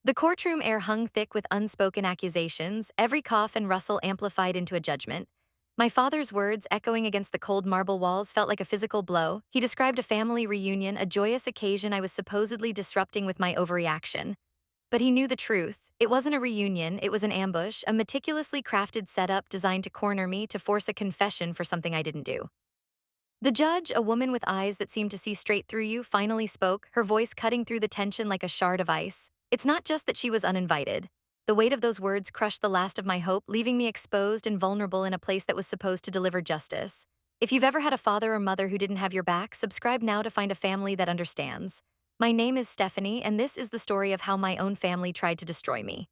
The courtroom air hung thick with unspoken accusations, every cough and rustle amplified into a judgment. My father's words, echoing against the cold marble walls, felt like a physical blow. He described a family reunion, a joyous occasion I was supposedly disrupting with my overreaction. But he knew the truth. It wasn't a reunion, it was an ambush, a meticulously crafted setup designed to corner me, to force a confession for something I didn't do. The judge, a woman with eyes that seemed to see straight through you, finally spoke, her voice cutting through the tension like a shard of ice. It's not just that she was uninvited. The weight of those words crushed the last of my hope, leaving me exposed and vulnerable in a place that was supposed to deliver justice. If you've ever had a father or mother who didn't have your back, subscribe now to find a family that understands. My name is Stephanie, and this is the story of how my own family tried to destroy me.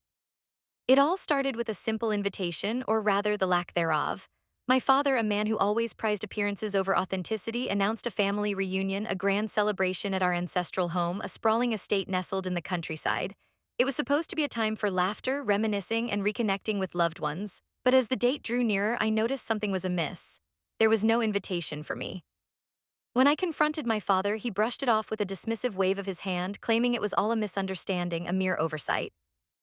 It all started with a simple invitation, or rather the lack thereof. My father, a man who always prized appearances over authenticity, announced a family reunion, a grand celebration at our ancestral home, a sprawling estate nestled in the countryside. It was supposed to be a time for laughter, reminiscing, and reconnecting with loved ones. But as the date drew nearer, I noticed something was amiss. There was no invitation for me. When I confronted my father, he brushed it off with a dismissive wave of his hand, claiming it was all a misunderstanding, a mere oversight.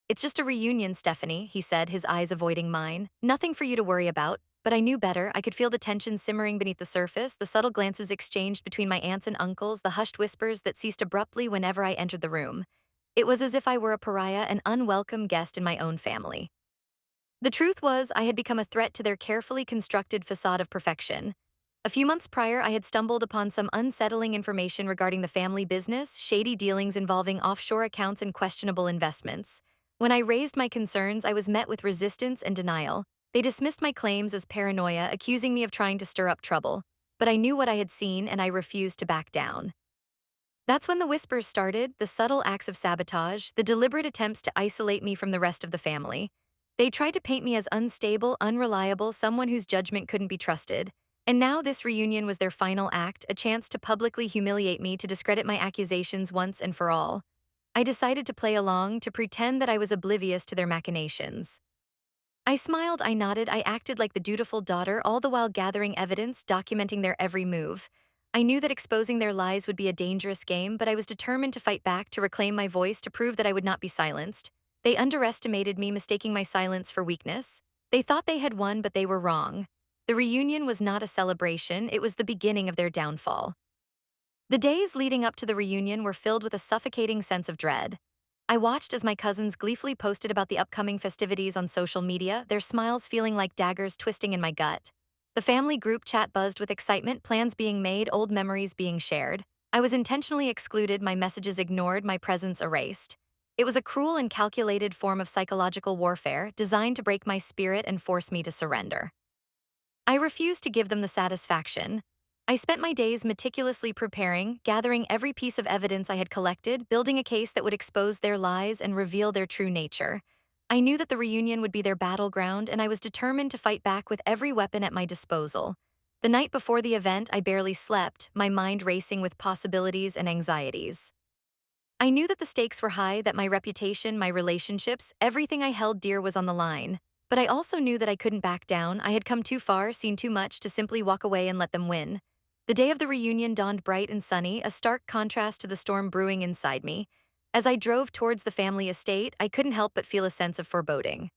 "It's just a reunion, Stephanie," he said, his eyes avoiding mine. "Nothing for you to worry about." But I knew better. I could feel the tension simmering beneath the surface, the subtle glances exchanged between my aunts and uncles, the hushed whispers that ceased abruptly whenever I entered the room. It was as if I were a pariah, an unwelcome guest in my own family. The truth was, I had become a threat to their carefully constructed facade of perfection. A few months prior, I had stumbled upon some unsettling information regarding the family business, shady dealings involving offshore accounts and questionable investments. When I raised my concerns, I was met with resistance and denial. They dismissed my claims as paranoia, accusing me of trying to stir up trouble. But I knew what I had seen, and I refused to back down. That's when the whispers started, the subtle acts of sabotage, the deliberate attempts to isolate me from the rest of the family. They tried to paint me as unstable, unreliable, someone whose judgment couldn't be trusted. And now this reunion was their final act, a chance to publicly humiliate me, to discredit my accusations once and for all. I decided to play along, to pretend that I was oblivious to their machinations. I smiled, I nodded, I acted like the dutiful daughter, all the while gathering evidence, documenting their every move. I knew that exposing their lies would be a dangerous game, but I was determined to fight back, to reclaim my voice, to prove that I would not be silenced. They underestimated me, mistaking my silence for weakness. They thought they had won, but they were wrong. The reunion was not a celebration, it was the beginning of their downfall. The days leading up to the reunion were filled with a suffocating sense of dread. I watched as my cousins gleefully posted about the upcoming festivities on social media, their smiles feeling like daggers twisting in my gut. The family group chat buzzed with excitement, plans being made, old memories being shared. I was intentionally excluded, my messages ignored, my presence erased. It was a cruel and calculated form of psychological warfare, designed to break my spirit and force me to surrender. I refused to give them the satisfaction. I spent my days meticulously preparing, gathering every piece of evidence I had collected, building a case that would expose their lies and reveal their true nature. I knew that the reunion would be their battleground, and I was determined to fight back with every weapon at my disposal. The night before the event, I barely slept, my mind racing with possibilities and anxieties. I knew that the stakes were high, that my reputation, my relationships, everything I held dear was on the line. But I also knew that I couldn't back down. I had come too far, seen too much, to simply walk away and let them win. The day of the reunion dawned bright and sunny, a stark contrast to the storm brewing inside me. As I drove towards the family estate, I couldn't help but feel a sense of foreboding.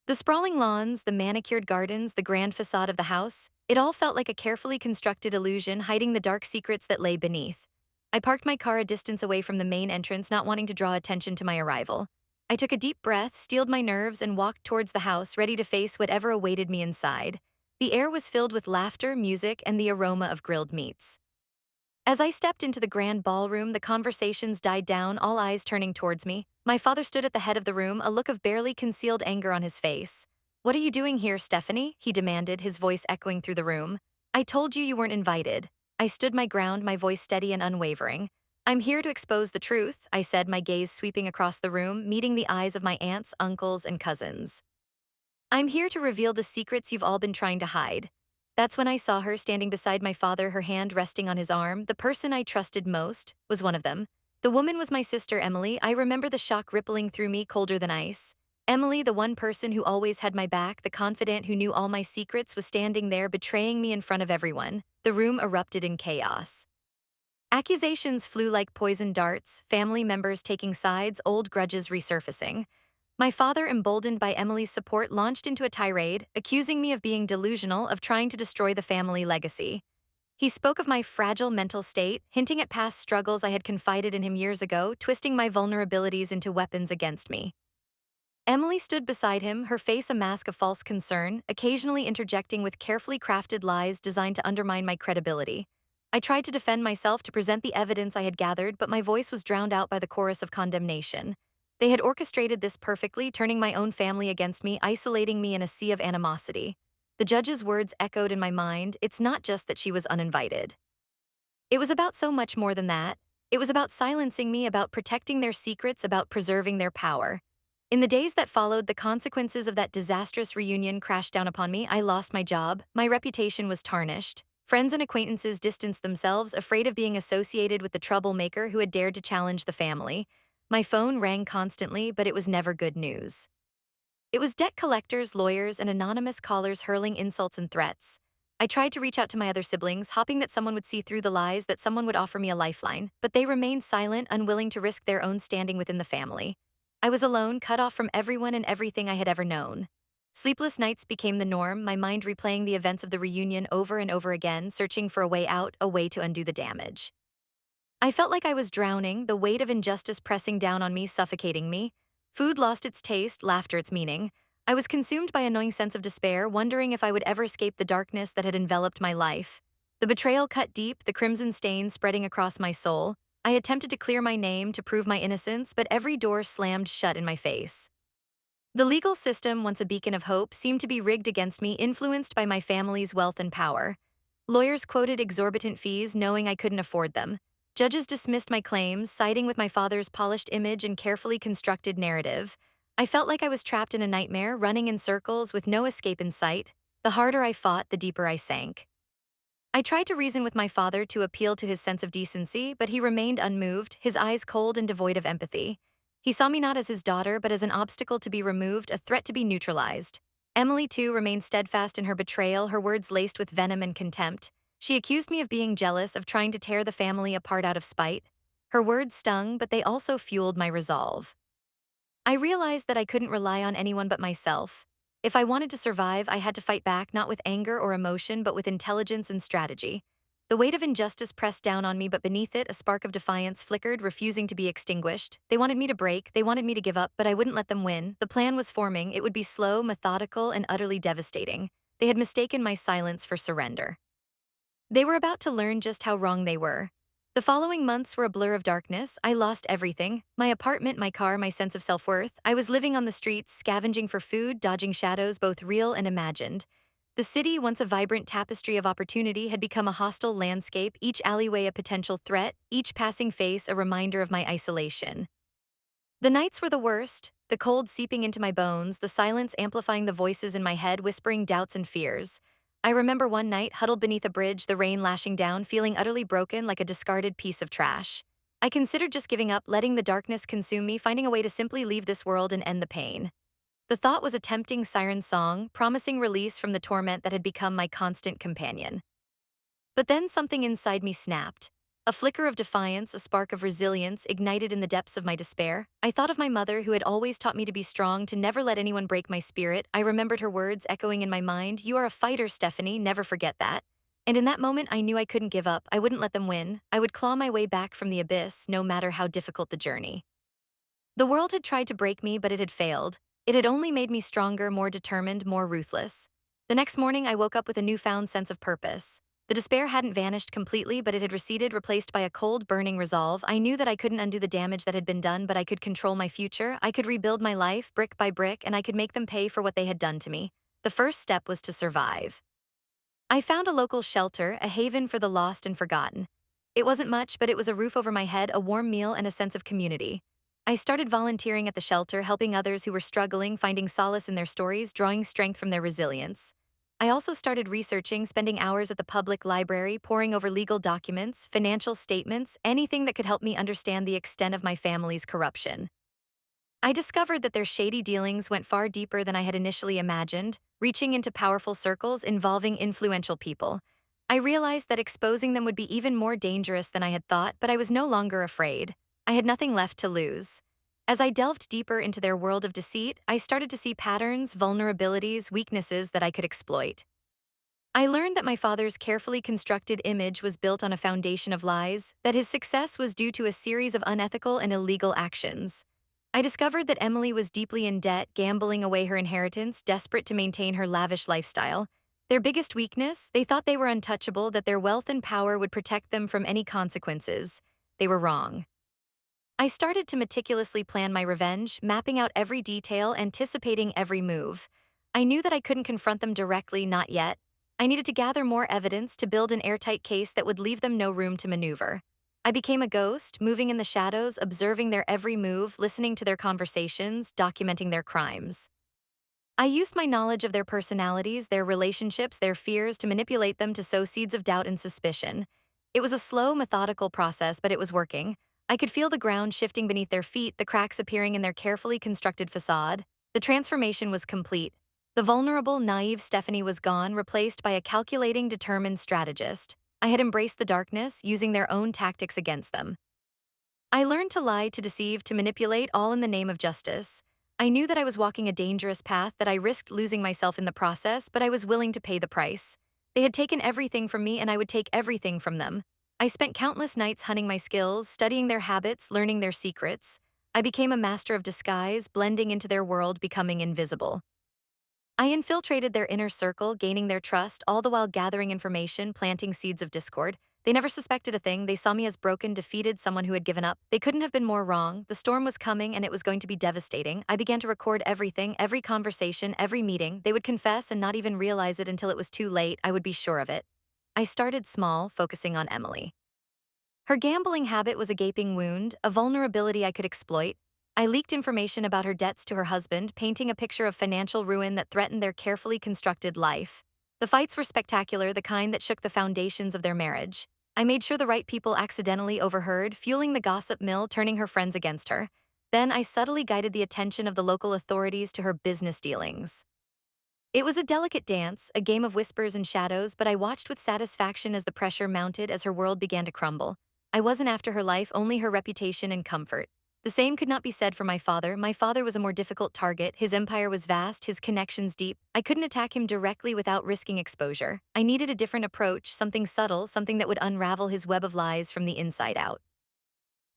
The sprawling lawns, the manicured gardens, the grand facade of the house, it all felt like a carefully constructed illusion, hiding the dark secrets that lay beneath. I parked my car a distance away from the main entrance, not wanting to draw attention to my arrival. I took a deep breath, steeled my nerves, and walked towards the house, ready to face whatever awaited me inside. The air was filled with laughter, music, and the aroma of grilled meats. As I stepped into the grand ballroom, the conversations died down, all eyes turning towards me. My father stood at the head of the room, a look of barely concealed anger on his face. "What are you doing here, Stephanie?" he demanded, his voice echoing through the room. "I told you you weren't invited." I stood my ground, my voice steady and unwavering. "I'm here to expose the truth," I said, my gaze sweeping across the room, meeting the eyes of my aunts, uncles, and cousins. "I'm here to reveal the secrets you've all been trying to hide." That's when I saw her standing beside my father, her hand resting on his arm. The person I trusted most was one of them. The woman was my sister, Emily. I remember the shock rippling through me, colder than ice. Emily, the one person who always had my back, the confidant who knew all my secrets, was standing there, betraying me in front of everyone. The room erupted in chaos. Accusations flew like poisoned darts, family members taking sides, old grudges resurfacing. My father, emboldened by Emily's support, launched into a tirade, accusing me of being delusional, of trying to destroy the family legacy. He spoke of my fragile mental state, hinting at past struggles I had confided in him years ago, twisting my vulnerabilities into weapons against me. Emily stood beside him, her face a mask of false concern, occasionally interjecting with carefully crafted lies designed to undermine my credibility. I tried to defend myself, to present the evidence I had gathered, but my voice was drowned out by the chorus of condemnation. They had orchestrated this perfectly, turning my own family against me, isolating me in a sea of animosity. The judge's words echoed in my mind. It's not just that she was uninvited. It was about so much more than that. It was about silencing me, about protecting their secrets, about preserving their power. In the days that followed, the consequences of that disastrous reunion crashed down upon me. I lost my job, my reputation was tarnished. Friends and acquaintances distanced themselves, afraid of being associated with the troublemaker who had dared to challenge the family. My phone rang constantly, but it was never good news. It was debt collectors, lawyers, and anonymous callers hurling insults and threats. I tried to reach out to my other siblings, hoping that someone would see through the lies, that someone would offer me a lifeline, but they remained silent, unwilling to risk their own standing within the family. I was alone, cut off from everyone and everything I had ever known. Sleepless nights became the norm, my mind replaying the events of the reunion over and over again, searching for a way out, a way to undo the damage. I felt like I was drowning, the weight of injustice pressing down on me, suffocating me. Food lost its taste, laughter its meaning. I was consumed by a gnawing sense of despair, wondering if I would ever escape the darkness that had enveloped my life. The betrayal cut deep, the crimson stain spreading across my soul. I attempted to clear my name, to prove my innocence, but every door slammed shut in my face. The legal system, once a beacon of hope, seemed to be rigged against me, influenced by my family's wealth and power. Lawyers quoted exorbitant fees, knowing I couldn't afford them. Judges dismissed my claims, siding with my father's polished image and carefully constructed narrative. I felt like I was trapped in a nightmare, running in circles with no escape in sight. The harder I fought, the deeper I sank. I tried to reason with my father, to appeal to his sense of decency, but he remained unmoved, his eyes cold and devoid of empathy. He saw me not as his daughter, but as an obstacle to be removed, a threat to be neutralized. Emily, too, remained steadfast in her betrayal, her words laced with venom and contempt. She accused me of being jealous, of trying to tear the family apart out of spite. Her words stung, but they also fueled my resolve. I realized that I couldn't rely on anyone but myself. If I wanted to survive, I had to fight back, not with anger or emotion, but with intelligence and strategy. The weight of injustice pressed down on me, but beneath it, a spark of defiance flickered, refusing to be extinguished. They wanted me to break, they wanted me to give up, but I wouldn't let them win. The plan was forming. It would be slow, methodical, and utterly devastating. They had mistaken my silence for surrender. They were about to learn just how wrong they were. The following months were a blur of darkness. I lost everything: my apartment, my car, my sense of self-worth. I was living on the streets, scavenging for food, dodging shadows, both real and imagined. The city, once a vibrant tapestry of opportunity, had become a hostile landscape, each alleyway a potential threat, each passing face a reminder of my isolation. The nights were the worst, the cold seeping into my bones, the silence amplifying the voices in my head, whispering doubts and fears. I remember one night, huddled beneath a bridge, the rain lashing down, feeling utterly broken, like a discarded piece of trash. I considered just giving up, letting the darkness consume me, finding a way to simply leave this world and end the pain. The thought was a tempting siren song, promising release from the torment that had become my constant companion. But then something inside me snapped. A flicker of defiance, a spark of resilience ignited in the depths of my despair. I thought of my mother, who had always taught me to be strong, to never let anyone break my spirit. I remembered her words echoing in my mind: "You are a fighter, Stephanie, never forget that." And in that moment, I knew I couldn't give up. I wouldn't let them win. I would claw my way back from the abyss, no matter how difficult the journey. The world had tried to break me, but it had failed. It had only made me stronger, more determined, more ruthless. The next morning, I woke up with a newfound sense of purpose. The despair hadn't vanished completely, but it had receded, replaced by a cold, burning resolve. I knew that I couldn't undo the damage that had been done, but I could control my future. I could rebuild my life, brick by brick, and I could make them pay for what they had done to me. The first step was to survive. I found a local shelter, a haven for the lost and forgotten. It wasn't much, but it was a roof over my head, a warm meal, and a sense of community. I started volunteering at the shelter, helping others who were struggling, finding solace in their stories, drawing strength from their resilience. I also started researching, spending hours at the public library, poring over legal documents, financial statements, anything that could help me understand the extent of my family's corruption. I discovered that their shady dealings went far deeper than I had initially imagined, reaching into powerful circles involving influential people. I realized that exposing them would be even more dangerous than I had thought, but I was no longer afraid. I had nothing left to lose. As I delved deeper into their world of deceit, I started to see patterns, vulnerabilities, weaknesses that I could exploit. I learned that my father's carefully constructed image was built on a foundation of lies, that his success was due to a series of unethical and illegal actions. I discovered that Emily was deeply in debt, gambling away her inheritance, desperate to maintain her lavish lifestyle. Their biggest weakness, they thought they were untouchable, that their wealth and power would protect them from any consequences. They were wrong. I started to meticulously plan my revenge, mapping out every detail, anticipating every move. I knew that I couldn't confront them directly, not yet. I needed to gather more evidence to build an airtight case that would leave them no room to maneuver. I became a ghost, moving in the shadows, observing their every move, listening to their conversations, documenting their crimes. I used my knowledge of their personalities, their relationships, their fears to manipulate them to sow seeds of doubt and suspicion. It was a slow, methodical process, but it was working. I could feel the ground shifting beneath their feet, the cracks appearing in their carefully constructed facade. The transformation was complete. The vulnerable, naive Stephanie was gone, replaced by a calculating, determined strategist. I had embraced the darkness, using their own tactics against them. I learned to lie, to deceive, to manipulate, all in the name of justice. I knew that I was walking a dangerous path, that I risked losing myself in the process, but I was willing to pay the price. They had taken everything from me, and I would take everything from them. I spent countless nights hunting my skills, studying their habits, learning their secrets. I became a master of disguise, blending into their world, becoming invisible. I infiltrated their inner circle, gaining their trust, all the while gathering information, planting seeds of discord. They never suspected a thing. They saw me as broken, defeated, someone who had given up. They couldn't have been more wrong. The storm was coming, and it was going to be devastating. I began to record everything, every conversation, every meeting. They would confess and not even realize it until it was too late. I would be sure of it. I started small, focusing on Emily. Her gambling habit was a gaping wound, a vulnerability I could exploit. I leaked information about her debts to her husband, painting a picture of financial ruin that threatened their carefully constructed life. The fights were spectacular, the kind that shook the foundations of their marriage. I made sure the right people accidentally overheard, fueling the gossip mill, turning her friends against her. Then I subtly guided the attention of the local authorities to her business dealings. It was a delicate dance, a game of whispers and shadows, but I watched with satisfaction as the pressure mounted, as her world began to crumble. I wasn't after her life, only her reputation and comfort. The same could not be said for my father. My father was a more difficult target. His empire was vast, his connections deep. I couldn't attack him directly without risking exposure. I needed a different approach, something subtle, something that would unravel his web of lies from the inside out.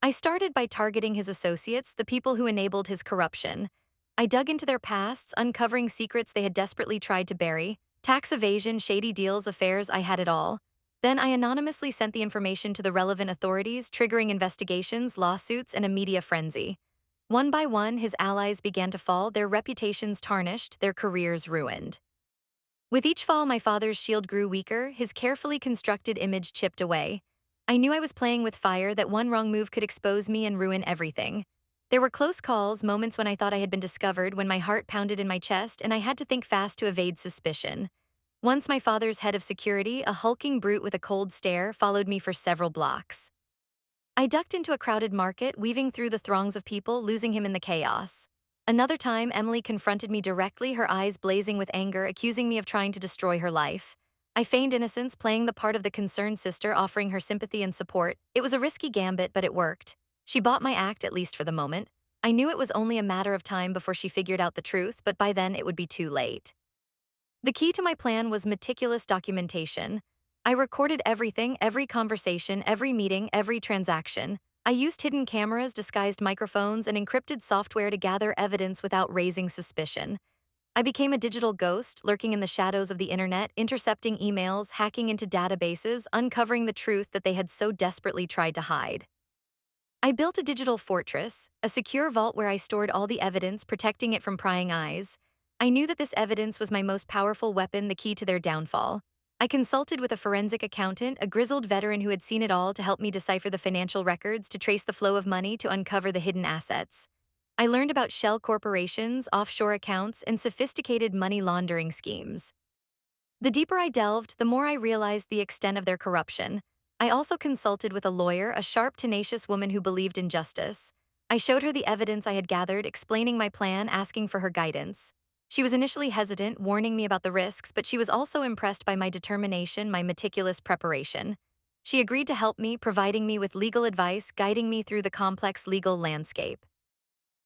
I started by targeting his associates, the people who enabled his corruption. I dug into their pasts, uncovering secrets they had desperately tried to bury. Tax evasion, shady deals, affairs, I had it all. Then I anonymously sent the information to the relevant authorities, triggering investigations, lawsuits, and a media frenzy. One by one, his allies began to fall, their reputations tarnished, their careers ruined. With each fall, my father's shield grew weaker, his carefully constructed image chipped away. I knew I was playing with fire, that one wrong move could expose me and ruin everything. There were close calls, moments when I thought I had been discovered, when my heart pounded in my chest and I had to think fast to evade suspicion. Once my father's head of security, a hulking brute with a cold stare, followed me for several blocks. I ducked into a crowded market, weaving through the throngs of people, losing him in the chaos. Another time, Emily confronted me directly, her eyes blazing with anger, accusing me of trying to destroy her life. I feigned innocence, playing the part of the concerned sister, offering her sympathy and support. It was a risky gambit, but it worked. She bought my act, at least for the moment. I knew it was only a matter of time before she figured out the truth, but by then it would be too late. The key to my plan was meticulous documentation. I recorded everything, every conversation, every meeting, every transaction. I used hidden cameras, disguised microphones, and encrypted software to gather evidence without raising suspicion. I became a digital ghost, lurking in the shadows of the internet, intercepting emails, hacking into databases, uncovering the truth that they had so desperately tried to hide. I built a digital fortress, a secure vault where I stored all the evidence, protecting it from prying eyes. I knew that this evidence was my most powerful weapon, the key to their downfall. I consulted with a forensic accountant, a grizzled veteran who had seen it all, to help me decipher the financial records, to trace the flow of money, to uncover the hidden assets. I learned about shell corporations, offshore accounts, and sophisticated money laundering schemes. The deeper I delved, the more I realized the extent of their corruption. I also consulted with a lawyer, a sharp, tenacious woman who believed in justice. I showed her the evidence I had gathered, explaining my plan, asking for her guidance. She was initially hesitant, warning me about the risks, but she was also impressed by my determination, my meticulous preparation. She agreed to help me, providing me with legal advice, guiding me through the complex legal landscape.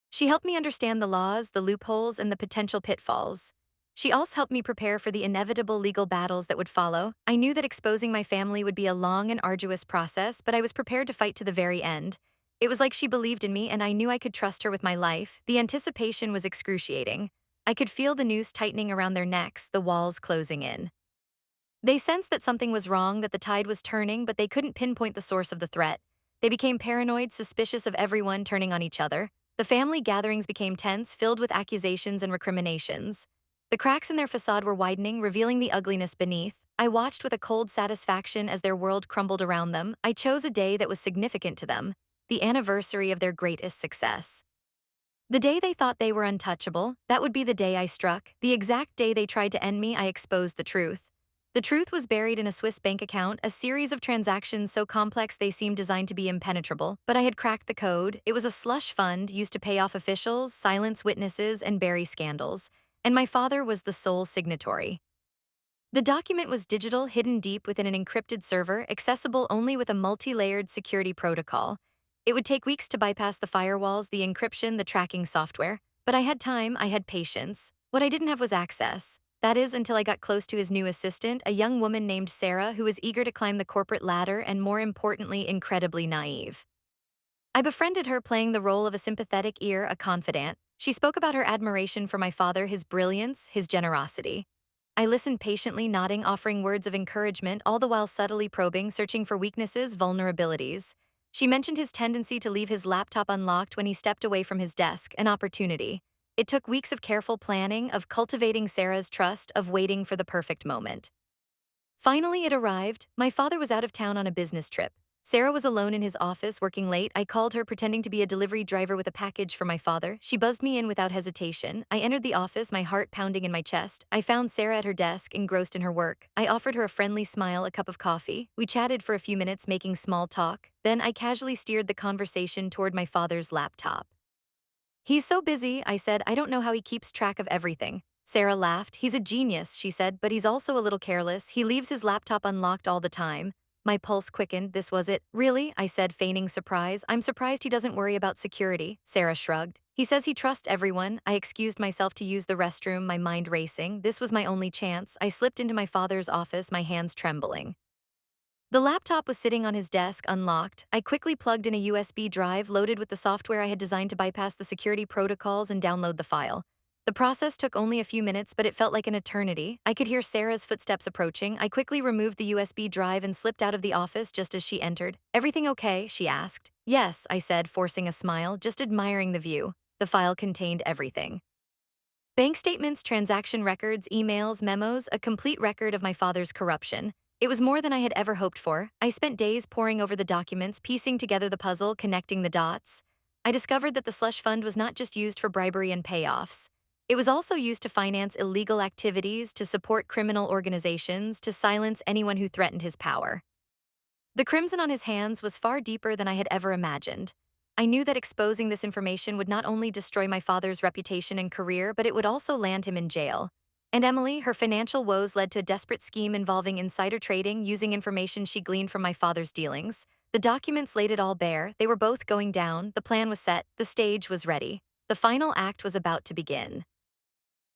She helped me understand the laws, the loopholes, and the potential pitfalls. She also helped me prepare for the inevitable legal battles that would follow. I knew that exposing my family would be a long and arduous process, but I was prepared to fight to the very end. It was like she believed in me, and I knew I could trust her with my life. The anticipation was excruciating. I could feel the noose tightening around their necks, the walls closing in. They sensed that something was wrong, that the tide was turning, but they couldn't pinpoint the source of the threat. They became paranoid, suspicious of everyone, turning on each other. The family gatherings became tense, filled with accusations and recriminations. The cracks in their facade were widening, revealing the ugliness beneath. I watched with a cold satisfaction as their world crumbled around them. I chose a day that was significant to them, the anniversary of their greatest success. The day they thought they were untouchable, that would be the day I struck. The exact day they tried to end me, I exposed the truth. The truth was buried in a Swiss bank account, a series of transactions so complex they seemed designed to be impenetrable. But I had cracked the code. It was a slush fund used to pay off officials, silence witnesses, and bury scandals. And my father was the sole signatory. The document was digital, hidden deep within an encrypted server, accessible only with a multi-layered security protocol. It would take weeks to bypass the firewalls, the encryption, the tracking software. But I had time, I had patience. What I didn't have was access. That is, until I got close to his new assistant, a young woman named Sarah who was eager to climb the corporate ladder and, more importantly, incredibly naive. I befriended her, playing the role of a sympathetic ear, a confidant. She spoke about her admiration for my father, his brilliance, his generosity. I listened patiently, nodding, offering words of encouragement, all the while subtly probing, searching for weaknesses, vulnerabilities. She mentioned his tendency to leave his laptop unlocked when he stepped away from his desk, an opportunity. It took weeks of careful planning, of cultivating Sarah's trust, of waiting for the perfect moment. Finally, it arrived. My father was out of town on a business trip. Sarah was alone in his office, working late. I called her, pretending to be a delivery driver with a package for my father. She buzzed me in without hesitation. I entered the office, my heart pounding in my chest. I found Sarah at her desk, engrossed in her work. I offered her a friendly smile, a cup of coffee. We chatted for a few minutes, making small talk. Then I casually steered the conversation toward my father's laptop. "He's so busy," I said. "I don't know how he keeps track of everything." Sarah laughed. "He's a genius," she said, "but he's also a little careless. He leaves his laptop unlocked all the time." My pulse quickened. This was it. "Really?" I said, feigning surprise. "I'm surprised he doesn't worry about security." Sarah shrugged. "He says he trusts everyone." I excused myself to use the restroom, my mind racing. This was my only chance. I slipped into my father's office, my hands trembling. The laptop was sitting on his desk, unlocked. I quickly plugged in a USB drive loaded with the software I had designed to bypass the security protocols and download the file. The process took only a few minutes, but it felt like an eternity. I could hear Sarah's footsteps approaching. I quickly removed the USB drive and slipped out of the office just as she entered. "Everything okay?" she asked. "Yes," I said, forcing a smile, just admiring the view. The file contained everything. Bank statements, transaction records, emails, memos, a complete record of my father's corruption. It was more than I had ever hoped for. I spent days poring over the documents, piecing together the puzzle, connecting the dots. I discovered that the slush fund was not just used for bribery and payoffs. It was also used to finance illegal activities, to support criminal organizations, to silence anyone who threatened his power. The crimson on his hands was far deeper than I had ever imagined. I knew that exposing this information would not only destroy my father's reputation and career, but it would also land him in jail. And Emily, her financial woes led to a desperate scheme involving insider trading, using information she gleaned from my father's dealings. The documents laid it all bare. They were both going down. The plan was set. The stage was ready. The final act was about to begin.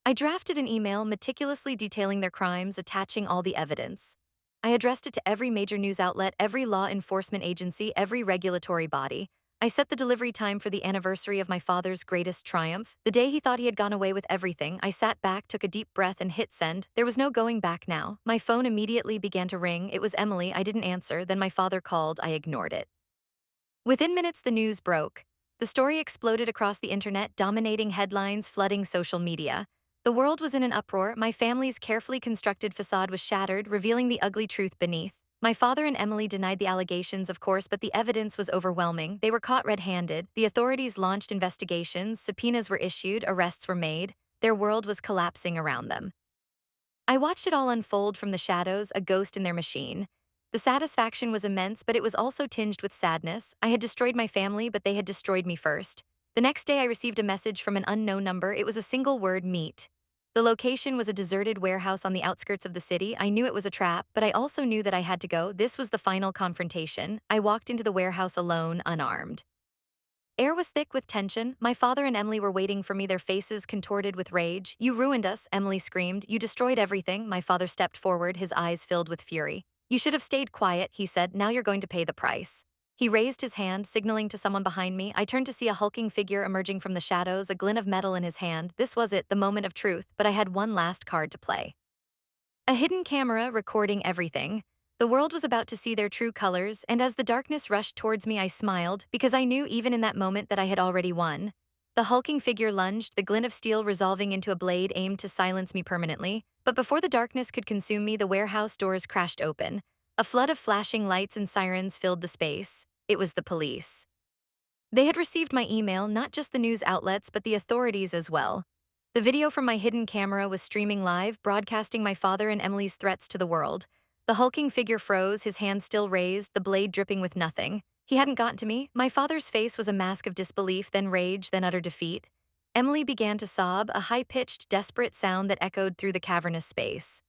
I drafted an email meticulously detailing their crimes, attaching all the evidence. I addressed it to every major news outlet, every law enforcement agency, every regulatory body. I set the delivery time for the anniversary of my father's greatest triumph. The day he thought he had gone away with everything, I sat back, took a deep breath, and hit send. There was no going back now. My phone immediately began to ring. It was Emily. I didn't answer. Then my father called. I ignored it. Within minutes, the news broke. The story exploded across the internet, dominating headlines, flooding social media. The world was in an uproar. My family's carefully constructed facade was shattered, revealing the ugly truth beneath. My father and Emily denied the allegations, of course, but the evidence was overwhelming. They were caught red-handed. The authorities launched investigations, subpoenas were issued, arrests were made. Their world was collapsing around them. I watched it all unfold from the shadows, a ghost in their machine. The satisfaction was immense, but it was also tinged with sadness. I had destroyed my family, but they had destroyed me first. The next day, I received a message from an unknown number. It was a single word: meet. The location was a deserted warehouse on the outskirts of the city. I knew it was a trap, but I also knew that I had to go. This was the final confrontation. I walked into the warehouse alone, unarmed. Air was thick with tension. My father and Emily were waiting for me, their faces contorted with rage. "You ruined us," Emily screamed. "You destroyed everything." My father stepped forward, his eyes filled with fury. "You should have stayed quiet," he said. "Now you're going to pay the price." He raised his hand, signaling to someone behind me. I turned to see a hulking figure emerging from the shadows, a glint of metal in his hand. This was it, the moment of truth, but I had one last card to play. A hidden camera recording everything. The world was about to see their true colors, and as the darkness rushed towards me, I smiled, because I knew even in that moment that I had already won. The hulking figure lunged, the glint of steel resolving into a blade aimed to silence me permanently. But before the darkness could consume me, the warehouse doors crashed open. A flood of flashing lights and sirens filled the space. It was the police. They had received my email, not just the news outlets, but the authorities as well. The video from my hidden camera was streaming live, broadcasting my father and Emily's threats to the world. The hulking figure froze, his hand still raised, the blade dripping with nothing. He hadn't gotten to me. My father's face was a mask of disbelief, then rage, then utter defeat. Emily began to sob, a high-pitched, desperate sound that echoed through the cavernous space.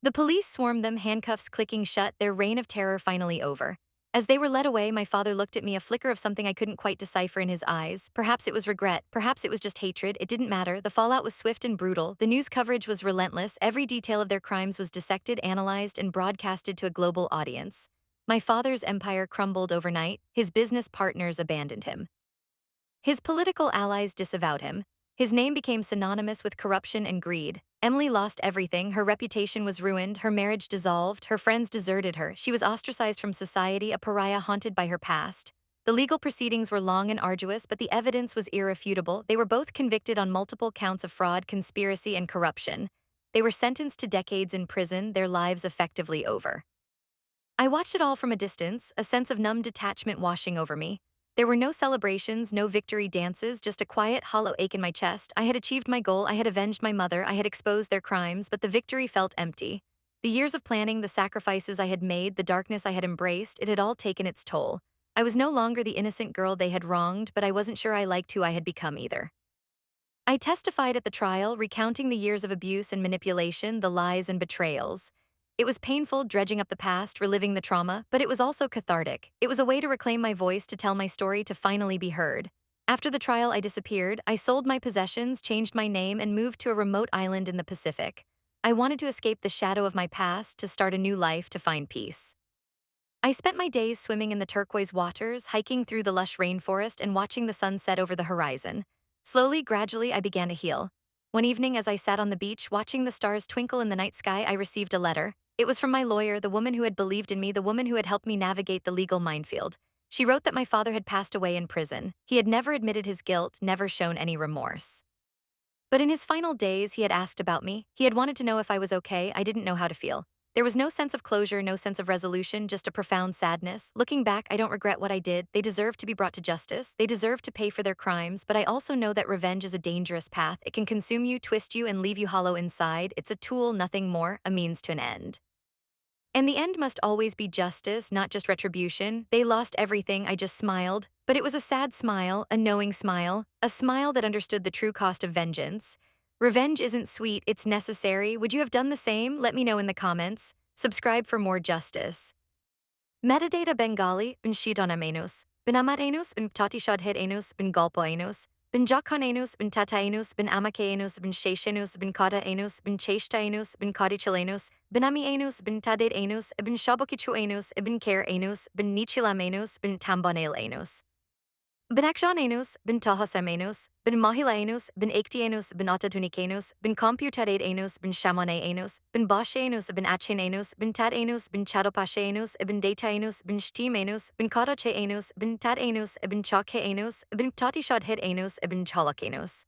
The police swarmed them, handcuffs clicking shut, their reign of terror finally over. As they were led away, my father looked at me, a flicker of something I couldn't quite decipher in his eyes. Perhaps it was regret, perhaps it was just hatred, it didn't matter. The fallout was swift and brutal. The news coverage was relentless. Every detail of their crimes was dissected, analyzed, and broadcasted to a global audience. My father's empire crumbled overnight. His business partners abandoned him. His political allies disavowed him. His name became synonymous with corruption and greed. Emily lost everything. Her reputation was ruined, her marriage dissolved, her friends deserted her. She was ostracized from society, a pariah haunted by her past. The legal proceedings were long and arduous, but the evidence was irrefutable. They were both convicted on multiple counts of fraud, conspiracy, and corruption. They were sentenced to decades in prison, their lives effectively over. I watched it all from a distance, a sense of numb detachment washing over me. There were no celebrations, no victory dances, just a quiet, hollow ache in my chest. I had achieved my goal, I had avenged my mother, I had exposed their crimes, but the victory felt empty. The years of planning, the sacrifices I had made, the darkness I had embraced, it had all taken its toll. I was no longer the innocent girl they had wronged, but I wasn't sure I liked who I had become either. I testified at the trial, recounting the years of abuse and manipulation, the lies and betrayals. It was painful, dredging up the past, reliving the trauma, but it was also cathartic. It was a way to reclaim my voice, to tell my story, to finally be heard. After the trial, I disappeared. I sold my possessions, changed my name, and moved to a remote island in the Pacific. I wanted to escape the shadow of my past, to start a new life, to find peace. I spent my days swimming in the turquoise waters, hiking through the lush rainforest, and watching the sun set over the horizon. Slowly, gradually, I began to heal. One evening, as I sat on the beach, watching the stars twinkle in the night sky, I received a letter. It was from my lawyer, the woman who had believed in me, the woman who had helped me navigate the legal minefield. She wrote that my father had passed away in prison. He had never admitted his guilt, never shown any remorse. But in his final days, he had asked about me. He had wanted to know if I was okay. I didn't know how to feel. There was no sense of closure, no sense of resolution, just a profound sadness. Looking back, I don't regret what I did. They deserve to be brought to justice. They deserve to pay for their crimes, but I also know that revenge is a dangerous path. It can consume you, twist you, and leave you hollow inside. It's a tool, nothing more, a means to an end. And the end must always be justice, not just retribution. They lost everything, I just smiled. But it was a sad smile, a knowing smile, a smile that understood the true cost of vengeance. Revenge isn't sweet, it's necessary. Would you have done the same? Let me know in the comments. Subscribe for more justice. Metadata Bengali, bin Shidonamenos, bin Amarenos, bin Tatishadhedanos, bin Galpoanos, bin Jakanenos, bin Tatainos, bin Amakaenos, bin Sheshenos, bin Kadaenos, bin Cheshtainos, bin Kadichilenos, bin Amienos, bin Tadedanos, bin Shabokichuanos, bin Keranos, bin Nichilamenos, bin Tambanelanos. Ben Akshananos, ben Tahasamenos, ben Mahilaenos, ben Ektianos, ben Atatunicanos, ben Computadanos, ben Shamanaenos, ben Bashaenos, ben Achinanos, ben Tadanos, ben Chadopashaenos, ben Dataenos, ben Shtimanos, ben Katachaenos, ben Tadanos, ben Chakaenos, ben Tatishadhedanos, ben Chalacanos.